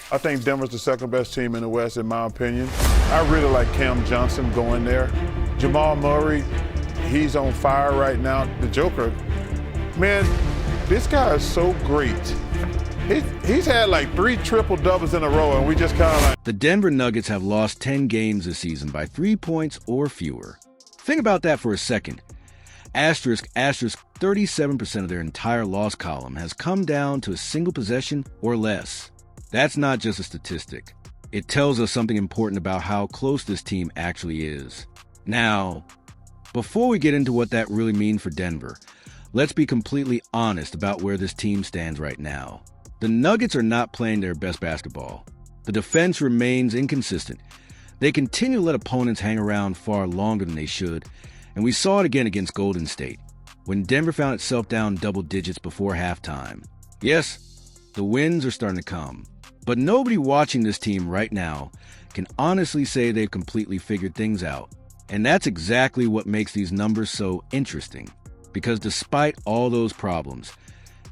I think Denver's the second best team in the West, in my opinion. I really like Cam Johnson going there. Jamal Murray, he's on fire right now. The Joker, man, this guy is so great. He's had like 3 triple-doubles in a row, and we just kind of like... The Denver Nuggets have lost 10 games this season by 3 points or fewer. Think about that for a second. Asterisk, 37% of their entire loss column has come down to a single possession or less. That's not just a statistic. It tells us something important about how close this team actually is. Now, before we get into what that really means for Denver, let's be completely honest about where this team stands right now. The Nuggets are not playing their best basketball. The defense remains inconsistent. They continue to let opponents hang around far longer than they should, and we saw it again against Golden State, when Denver found itself down double digits before halftime. Yes, the wins are starting to come, but nobody watching this team right now can honestly say they've completely figured things out. And that's exactly what makes these numbers so interesting, because despite all those problems,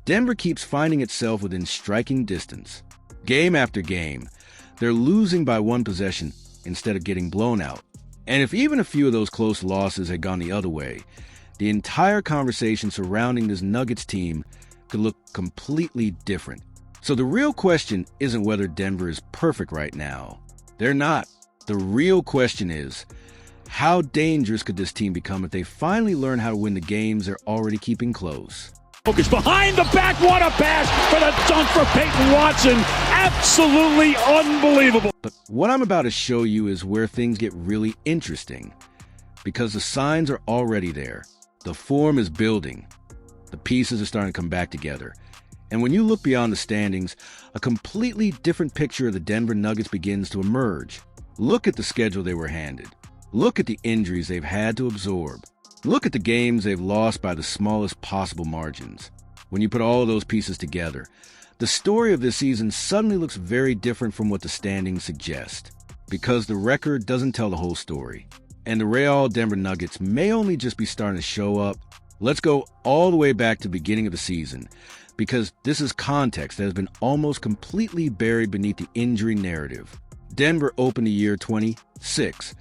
Denver keeps finding itself within striking distance. Game after game, they're losing by 1 possession instead of getting blown out. And if even a few of those close losses had gone the other way, the entire conversation surrounding this Nuggets team could look completely different. So the real question isn't whether Denver is perfect right now. They're not. The real question is, how dangerous could this team become if they finally learn how to win the games they're already keeping close? Jokić behind the back, what a pass for the dunk for Peyton Watson. Absolutely unbelievable. But what I'm about to show you is where things get really interesting, because the signs are already there. The form is building. The pieces are starting to come back together. And when you look beyond the standings, a completely different picture of the Denver Nuggets begins to emerge. Look at the schedule they were handed. Look at the injuries they've had to absorb. Look at the games they've lost by the smallest possible margins. When you put all of those pieces together, the story of this season suddenly looks very different from what the standings suggest, because the record doesn't tell the whole story. And the Real Denver Nuggets may only just be starting to show up. Let's go all the way back to the beginning of the season, because this is context that has been almost completely buried beneath the injury narrative. Denver opened the year 26,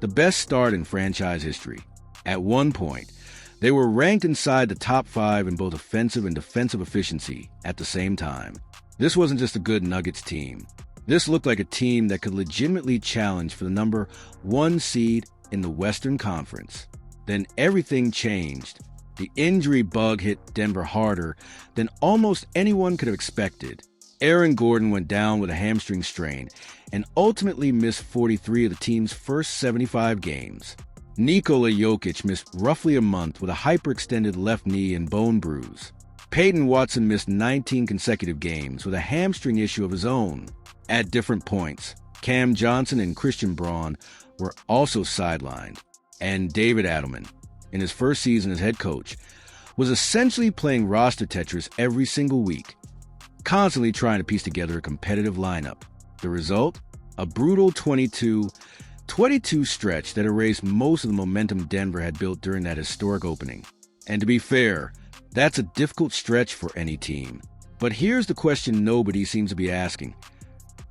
the best start in franchise history. At one point, they were ranked inside the top 5 in both offensive and defensive efficiency at the same time. This wasn't just a good Nuggets team. This looked like a team that could legitimately challenge for the number 1 seed in the Western Conference. Then everything changed. The injury bug hit Denver harder than almost anyone could have expected. Aaron Gordon went down with a hamstring strain and ultimately missed 43 of the team's first 75 games. Nikola Jokić missed roughly a month with a hyperextended left knee and bone bruise. Peyton Watson missed 19 consecutive games with a hamstring issue of his own. At different points, Cam Johnson and Christian Braun were also sidelined. And David Adelman, in his first season as head coach, was essentially playing roster Tetris every single week, constantly trying to piece together a competitive lineup. The result? A brutal 22 stretch that erased most of the momentum Denver had built during that historic opening. And to be fair, that's a difficult stretch for any team. But here's the question nobody seems to be asking.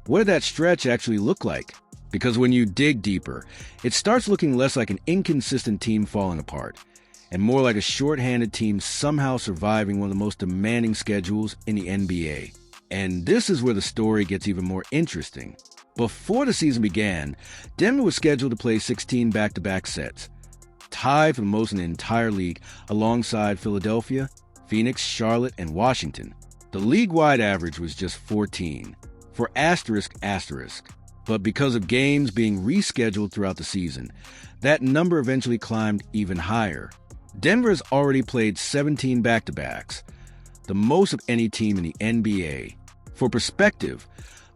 What did that stretch actually look like? Because when you dig deeper, it starts looking less like an inconsistent team falling apart, and more like a shorthanded team somehow surviving one of the most demanding schedules in the NBA. And this is where the story gets even more interesting. Before the season began, Denver was scheduled to play 16 back-to-back sets, tied for the most in the entire league alongside Philadelphia, Phoenix, Charlotte, and Washington. The league-wide average was just 14, for asterisk. But because of games being rescheduled throughout the season, that number eventually climbed even higher. Denver has already played 17 back-to-backs, the most of any team in the NBA. For perspective,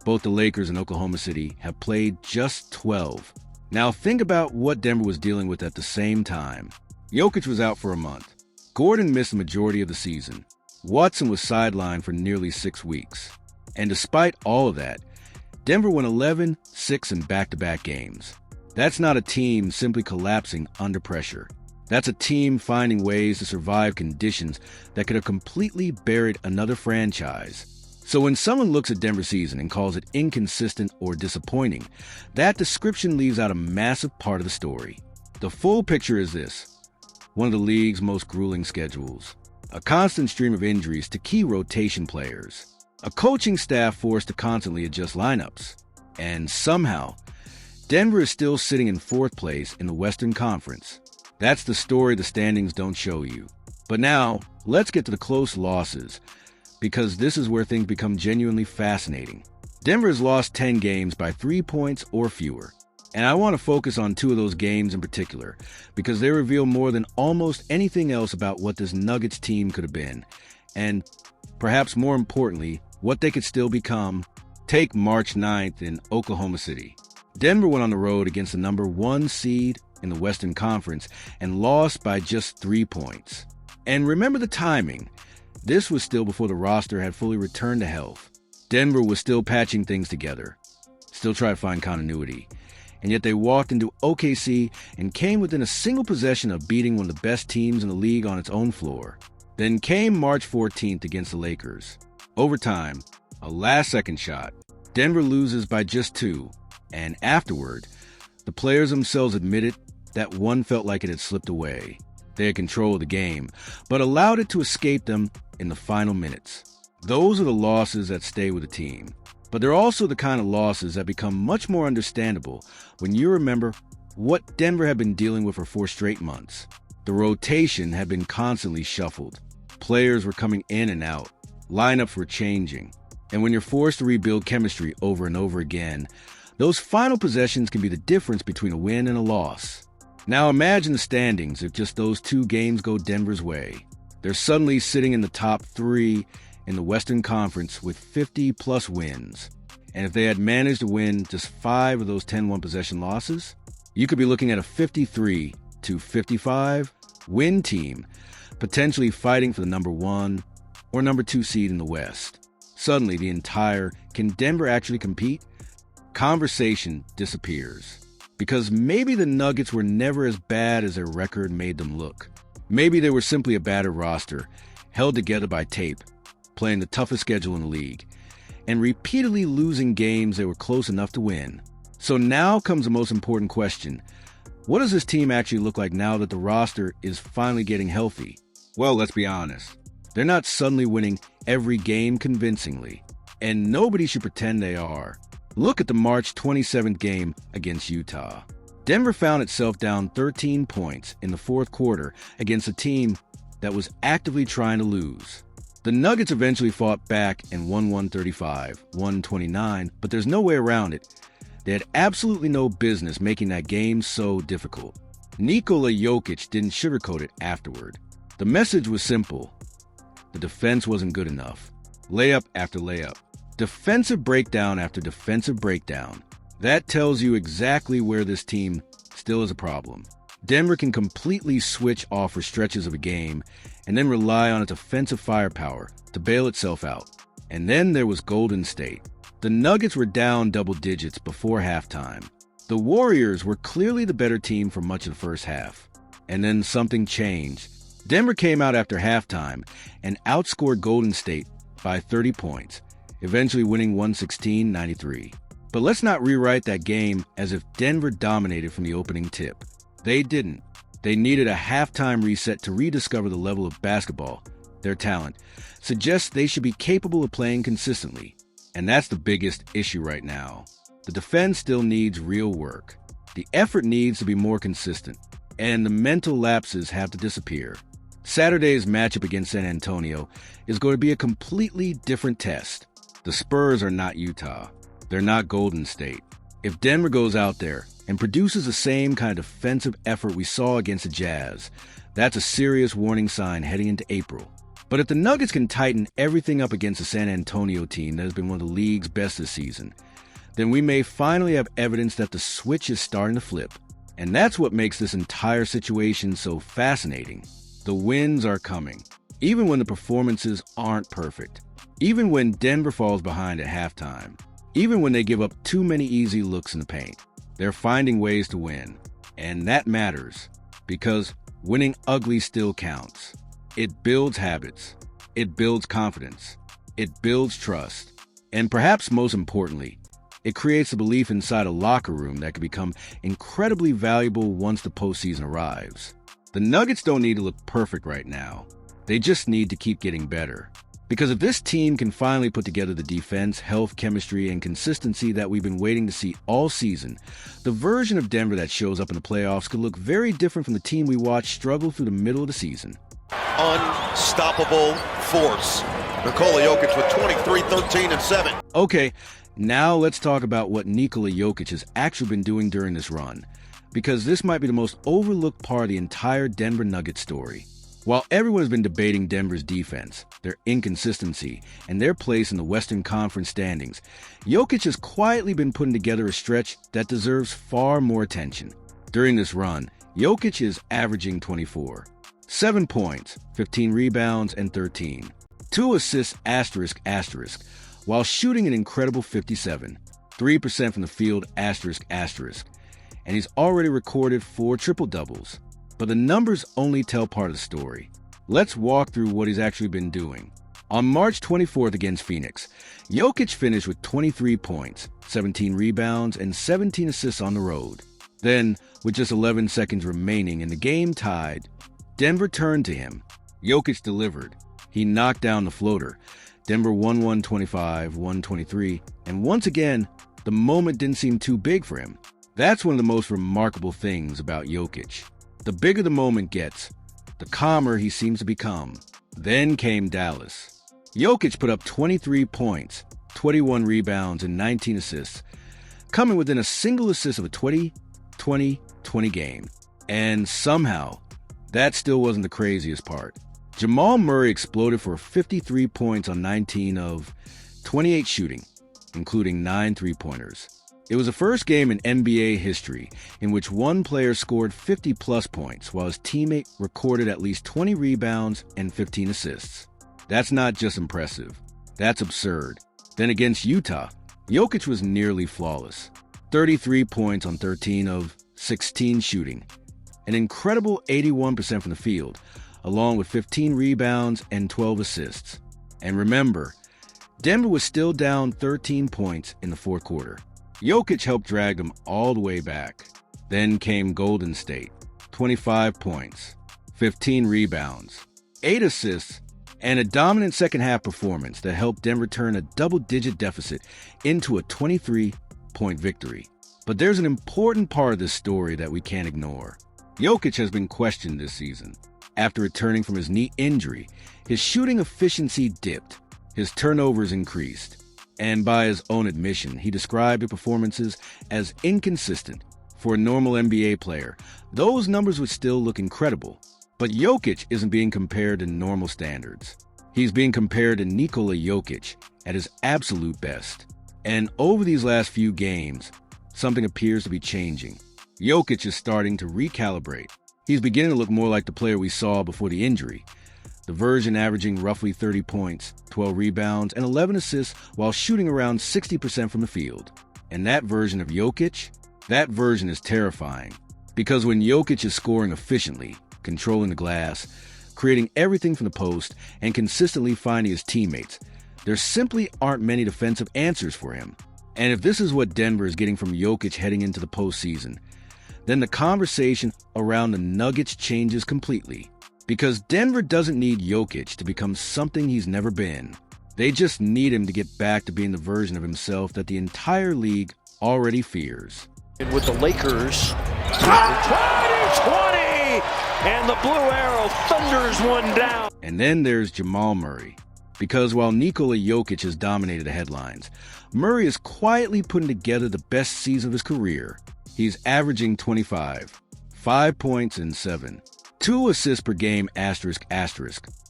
both the Lakers and Oklahoma City have played just 12. Now think about what Denver was dealing with at the same time. Jokić was out for a month. Gordon missed the majority of the season. Watson was sidelined for nearly 6 weeks. And despite all of that, Denver won 11-6 in back-to-back games. That's not a team simply collapsing under pressure. That's a team finding ways to survive conditions that could have completely buried another franchise. So when someone looks at Denver's season and calls it inconsistent or disappointing, that description leaves out a massive part of the story. The full picture is this: one of the league's most grueling schedules, a constant stream of injuries to key rotation players, a coaching staff forced to constantly adjust lineups, and somehow, Denver is still sitting in fourth place in the Western Conference. That's the story the standings don't show you. But now, let's get to the close losses, because this is where things become genuinely fascinating. Denver has lost 10 games by 3 points or fewer. And I want to focus on 2 of those games in particular, because they reveal more than almost anything else about what this Nuggets team could have been, and perhaps more importantly, what they could still become. Take March 9th in Oklahoma City. Denver went on the road against the number 1 seed in the Western Conference and lost by just 3 points. And remember the timing. This was still before the roster had fully returned to health. Denver was still patching things together, still trying to find continuity. And yet they walked into OKC and came within a single possession of beating one of the best teams in the league on its own floor. Then came March 14th against the Lakers. Overtime, a last-second shot. Denver loses by just 2. And afterward, the players themselves admitted that one felt like it had slipped away. They had control of the game, but allowed it to escape them in the final minutes. Those are the losses that stay with the team. But they're also the kind of losses that become much more understandable when you remember what Denver had been dealing with for 4 straight months. The rotation had been constantly shuffled. Players were coming in and out. Lineups were changing. And when you're forced to rebuild chemistry over and over again, those final possessions can be the difference between a win and a loss. Now imagine the standings if just those 2 games go Denver's way. They're suddenly sitting in the top 3 in the Western Conference with 50-plus wins. And if they had managed to win just 5 of those 10 one-possession losses, you could be looking at a 53-55 win team, potentially fighting for the number 1 or number 2 seed in the West. Suddenly, the entire "can Denver actually compete?" conversation disappears. Because maybe the Nuggets were never as bad as their record made them look. Maybe they were simply a battered roster, held together by tape, playing the toughest schedule in the league, and repeatedly losing games they were close enough to win. So now comes the most important question. What does this team actually look like now that the roster is finally getting healthy? Well, let's be honest. They're not suddenly winning every game convincingly, and nobody should pretend they are. Look at the March 27th game against Utah. Denver found itself down 13 points in the fourth quarter against a team that was actively trying to lose. The Nuggets eventually fought back and won 135, 129, but there's no way around it. They had absolutely no business making that game so difficult. Nikola Jokić didn't sugarcoat it afterward. The message was simple. The defense wasn't good enough. Layup after layup. Defensive breakdown after defensive breakdown. That tells you exactly where this team still is a problem. Denver can completely switch off for stretches of a game and then rely on its offensive firepower to bail itself out. And then there was Golden State. The Nuggets were down double digits before halftime. The Warriors were clearly the better team for much of the first half. And then something changed. Denver came out after halftime and outscored Golden State by 30 points, eventually winning 116-93. But let's not rewrite that game as if Denver dominated from the opening tip. They didn't. They needed a halftime reset to rediscover the level of basketball. Their talent suggests they should be capable of playing consistently. And that's the biggest issue right now. The defense still needs real work. The effort needs to be more consistent. And the mental lapses have to disappear. Saturday's matchup against San Antonio is going to be a completely different test. The Spurs are not Utah. They're not Golden State. If Denver goes out there and produces the same kind of defensive effort we saw against the Jazz, that's a serious warning sign heading into April. But if the Nuggets can tighten everything up against the San Antonio team that has been one of the league's best this season, then we may finally have evidence that the switch is starting to flip. And that's what makes this entire situation so fascinating. The wins are coming, even when the performances aren't perfect, even when Denver falls behind at halftime, even when they give up too many easy looks in the paint. They're finding ways to win, and that matters, because winning ugly still counts. It builds habits, it builds confidence, It builds trust. And perhaps most importantly, it creates a belief inside a locker room that can become incredibly valuable once the postseason arrives. The Nuggets don't need to look perfect right now. They just need to keep getting better. Because if this team can finally put together the defense, health, chemistry, and consistency that we've been waiting to see all season, the version of Denver that shows up in the playoffs could look very different from the team we watched struggle through the middle of the season. Unstoppable force. Nikola Jokić with 23, 13, and 7. Okay, now let's talk about what Nikola Jokić has actually been doing during this run, because this might be the most overlooked part of the entire Denver Nuggets story. While everyone has been debating Denver's defense, their inconsistency, and their place in the Western Conference standings, Jokić has quietly been putting together a stretch that deserves far more attention. During this run, Jokić is averaging 24, 7 points, 15 rebounds, and 13. 2 assists ***, while shooting an incredible 57, 3% from the field ***, and he's already recorded 4 triple-doubles. But the numbers only tell part of the story. Let's walk through what he's actually been doing. On March 24th against Phoenix, Jokić finished with 23 points, 17 rebounds, and 17 assists on the road. Then, with just 11 seconds remaining and the game tied, Denver turned to him. Jokić delivered. He knocked down the floater. Denver won 125-123, and once again, the moment didn't seem too big for him. That's one of the most remarkable things about Jokić. The bigger the moment gets, the calmer he seems to become. Then came Dallas. Jokić put up 23 points, 21 rebounds, and 19 assists, coming within a single assist of a 20-20-20 game. And somehow, that still wasn't the craziest part. Jamal Murray exploded for 53 points on 19 of 28 shooting, including 9 three-pointers. It was the first game in NBA history in which one player scored 50-plus points while his teammate recorded at least 20 rebounds and 15 assists. That's not just impressive. That's absurd. Then against Utah, Jokić was nearly flawless. 33 points on 13 of 16 shooting. An incredible 81% from the field, along with 15 rebounds and 12 assists. And remember, Denver was still down 13 points in the fourth quarter. Jokić helped drag them all the way back. Then came Golden State. 25 points, 15 rebounds, 8 assists, and a dominant second-half performance that helped Denver turn a double-digit deficit into a 23-point victory. But there's an important part of this story that we can't ignore. Jokić has been questioned this season. After returning from his knee injury, his shooting efficiency dipped, his turnovers increased, and by his own admission, he described the performances as inconsistent. For a normal NBA player, those numbers would still look incredible. But Jokić isn't being compared to normal standards. He's being compared to Nikola Jokić at his absolute best. And over these last few games, something appears to be changing. Jokić is starting to recalibrate. He's beginning to look more like the player we saw before the injury. The version averaging roughly 30 points, 12 rebounds, and 11 assists while shooting around 60% from the field. And that version of Jokić? That version is terrifying. Because when Jokić is scoring efficiently, controlling the glass, creating everything from the post, and consistently finding his teammates, there simply aren't many defensive answers for him. And if this is what Denver is getting from Jokić heading into the postseason, then the conversation around the Nuggets changes completely. Because Denver doesn't need Jokić to become something he's never been. They just need him to get back to being the version of himself that the entire league already fears. And with the Lakers, 20-20, and the blue arrow thunders one down. And then there's Jamal Murray. Because while Nikola Jokić has dominated the headlines, Murray is quietly putting together the best season of his career. He's averaging 25, 5 points and 7. 2 assists per game ***,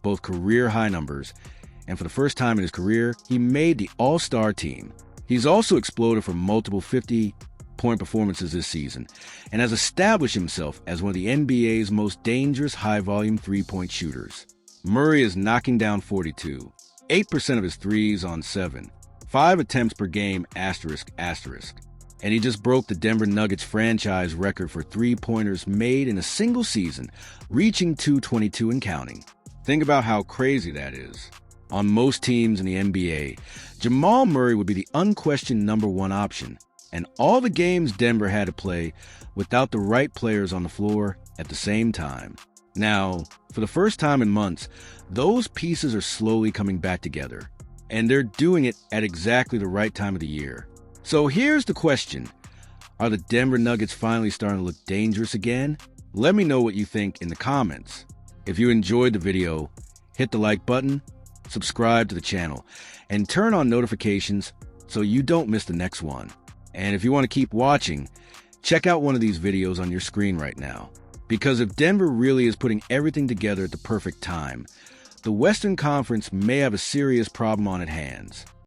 both career-high numbers, and for the first time in his career, he made the All-Star team. He's also exploded for multiple 50-point performances this season, and has established himself as one of the NBA's most dangerous high-volume three-point shooters. Murray is knocking down 42, 8% of his threes on 7, 5 attempts per game ***. And he just broke the Denver Nuggets franchise record for three-pointers made in a single season, reaching 222 and counting. Think about how crazy that is. On most teams in the NBA, Jamal Murray would be the unquestioned number one option, and all the games Denver had to play without the right players on the floor at the same time. Now, for the first time in months, those pieces are slowly coming back together, and they're doing it at exactly the right time of the year. So here's the question. Are the Denver Nuggets finally starting to look dangerous again? Let me know what you think in the comments. If you enjoyed the video, hit the like button, subscribe to the channel, and turn on notifications so you don't miss the next one. And if you want to keep watching, check out one of these videos on your screen right now. Because if Denver really is putting everything together at the perfect time, the Western Conference may have a serious problem on its hands.